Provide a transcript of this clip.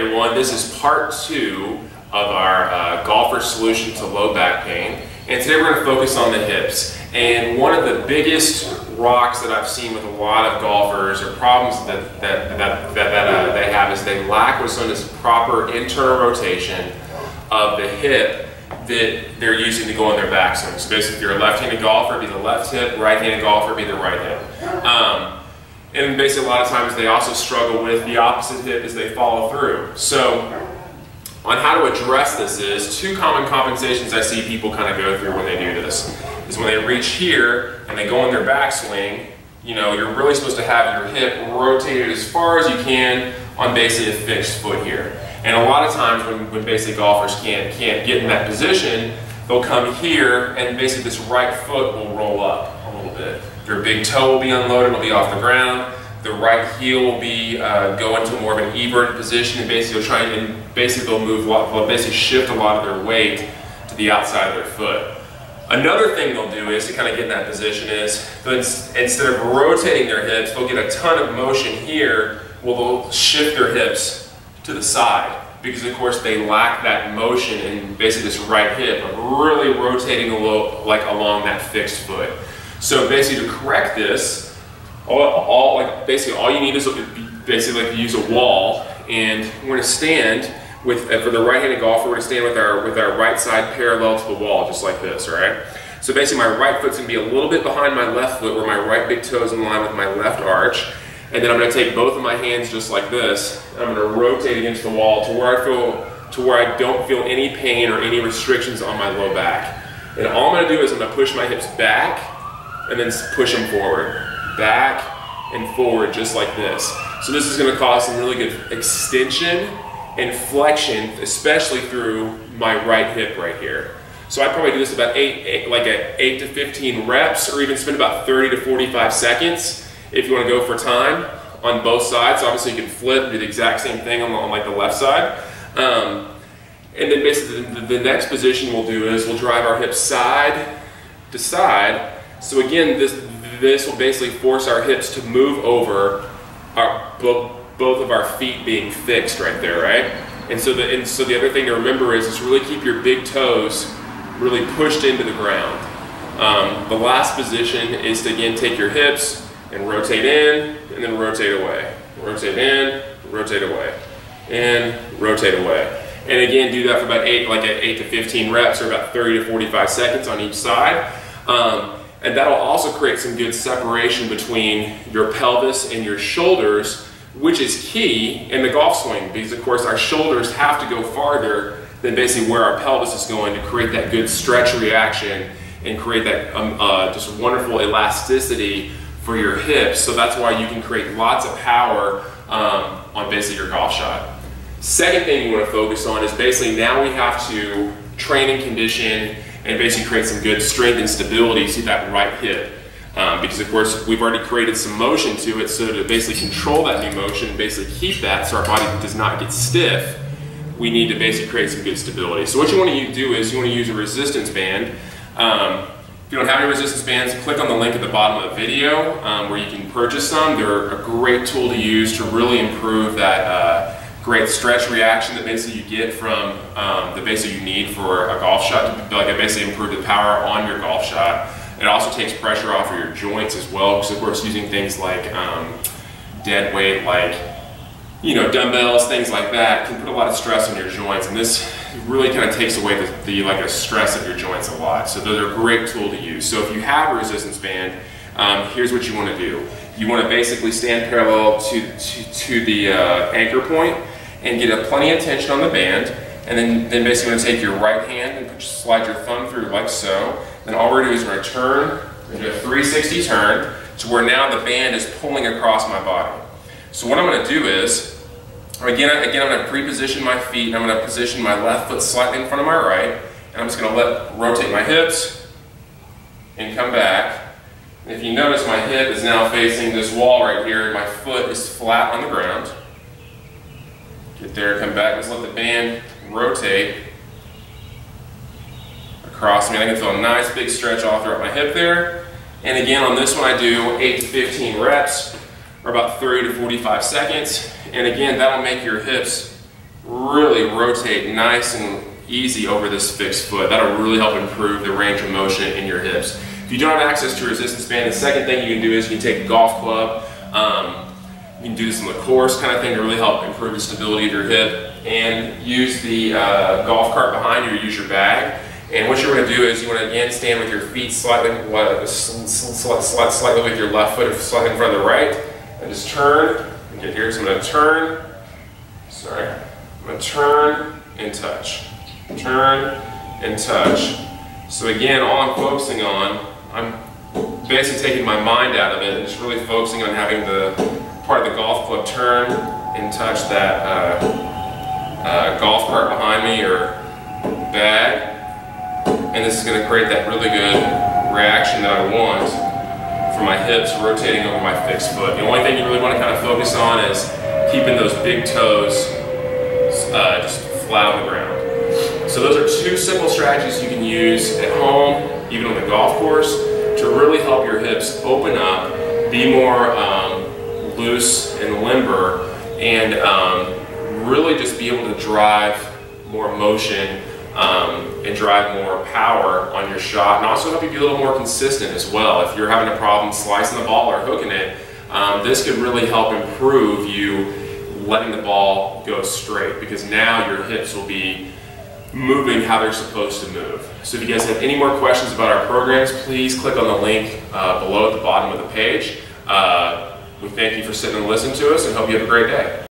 everyone, this is part 2 of our golfer solution to low back pain, and today we're going to focus on the hips. And one of the biggest rocks that I've seen with a lot of golfers, or problems that they have, is they lack what's known as proper internal rotation of the hip that they're using to go on their backswing. So basically, if you're a left-handed golfer, it'd be the left hip; right-handed golfer, it'd be the right hip. And basically, a lot of times they also struggle with the opposite hip as they follow through. So, on how to address this is, 2 common compensations I see people kind of go through when they do this. Is when they reach here and they go on their backswing, you know, you're really supposed to have your hip rotated as far as you can on basically a fixed foot here. And a lot of times when basically golfers can't get in that position, they'll come here and basically this right foot will roll up a little bit. Their big toe will be unloaded, it'll be off the ground. The right heel will be go into more of an even position, and basically they'll move basically shift a lot of their weight to the outside of their foot. Another thing they'll do is to kind of get in that position is instead of rotating their hips, they'll get a ton of motion here. Well, they'll shift their hips to the side because, of course, they lack that motion in basically this right hip of really rotating along that fixed foot. So basically, to correct this, basically all you need is basically use a wall, and we're going to stand with for the right-handed golfer. We're going to stand with our right side parallel to the wall, just like this. All right. So basically, my right foot's going to be a little bit behind my left foot, where my right big toe is in line with my left arch. And then I'm going to take both of my hands just like this, and I'm going to rotate against the wall to where I don't feel any pain or any restrictions on my low back. And all I'm going to do is I'm going to push my hips back and then push them forward, back and forward, just like this. So this is going to cause some really good extension and flexion, especially through my right hip right here. So I'd probably do this about 8 to 15 reps, or even spend about 30 to 45 seconds. If you want to go for time on both sides. Obviously you can flip and do the exact same thing on like the left side. And then basically the next position we'll do is we'll drive our hips side to side. So again, this will basically force our hips to move over both of our feet being fixed right there, right? And so the other thing to remember is really keep your big toes really pushed into the ground. The last position is to again take your hips and rotate in, and then rotate away. Rotate in, rotate away, and rotate away. And again, do that for about 8 to 15 reps, or about 30 to 45 seconds on each side. And that'll also create some good separation between your pelvis and your shoulders, which is key in the golf swing, because of course our shoulders have to go farther than basically where our pelvis is going to create that good stretch reaction and create that just wonderful elasticity for your hips. So that's why you can create lots of power on basically your golf shot. Second thing you want to focus on is basically now we have to train and condition and basically create some good strength and stability to that right hip. Because of course we've already created some motion to it, so to basically control that new motion and basically keep that so our body does not get stiff, we need to basically create some good stability. So what you want to do is you want to use a resistance band. If you don't have any resistance bands, click on the link at the bottom of the video where you can purchase some. They're a great tool to use to really improve that great stretch reaction that basically you get from the basically you need for a golf shot to basically improve the power on your golf shot. It also takes pressure off of your joints as well, because of course using things like dead weight, like dumbbells, things like that, can put a lot of stress on your joints, and this really kind of takes away the stress of your joints a lot. So those are a great tool to use. So if you have a resistance band, here's what you want to do. You want to basically stand parallel to the anchor point and get plenty of tension on the band, and then basically going to take your right hand and slide your thumb through like so. Then all we're going to do is we're going to turn, we're going to do a 360 turn to where now the band is pulling across my body. So what I'm going to do is, again I'm going to pre-position my feet, and I'm going to position my left foot slightly in front of my right, and I'm just going to rotate my hips and come back. And if you notice, my hip is now facing this wall right here, and my foot is flat on the ground. Get there, come back, just let the band rotate across me. I can feel a nice big stretch all throughout my hip there. And again, on this one I do 8 to 15 reps, or about 30 to 45 seconds. And again, that'll make your hips really rotate nice and easy over this fixed foot. That'll really help improve the range of motion in your hips. If you don't have access to a resistance band, the second thing you can do is you can take a golf club. You can do this in the course kind of thing to really help improve the stability of your hip, and use the golf cart behind you or use your bag. And what you're going to do is you want to again stand with your feet slightly with your left foot slightly in front of the right, and just turn. Get here, so I'm going to turn. Sorry, I'm going to turn and touch. Turn and touch. So again, all I'm focusing on, I'm basically taking my mind out of it and just really focusing on having the part of the golf club turn and touch that golf cart behind me or bag. And this is going to create that really good reaction that I want for my hips rotating over my fixed foot. The only thing you really want to kind of focus on is keeping those big toes just flat on the ground. So those are two simple strategies you can use at home, even on the golf course, to really help your hips open up, be more loose and limber, and really just be able to drive more motion and drive more power on your shot, and also help you be a little more consistent as well. If you're having a problem slicing the ball or hooking it, this could really help improve you letting the ball go straight, because now your hips will be moving how they're supposed to move. So if you guys have any more questions about our programs, please click on the link below at the bottom of the page. We thank you for sitting and listening to us, and hope you have a great day.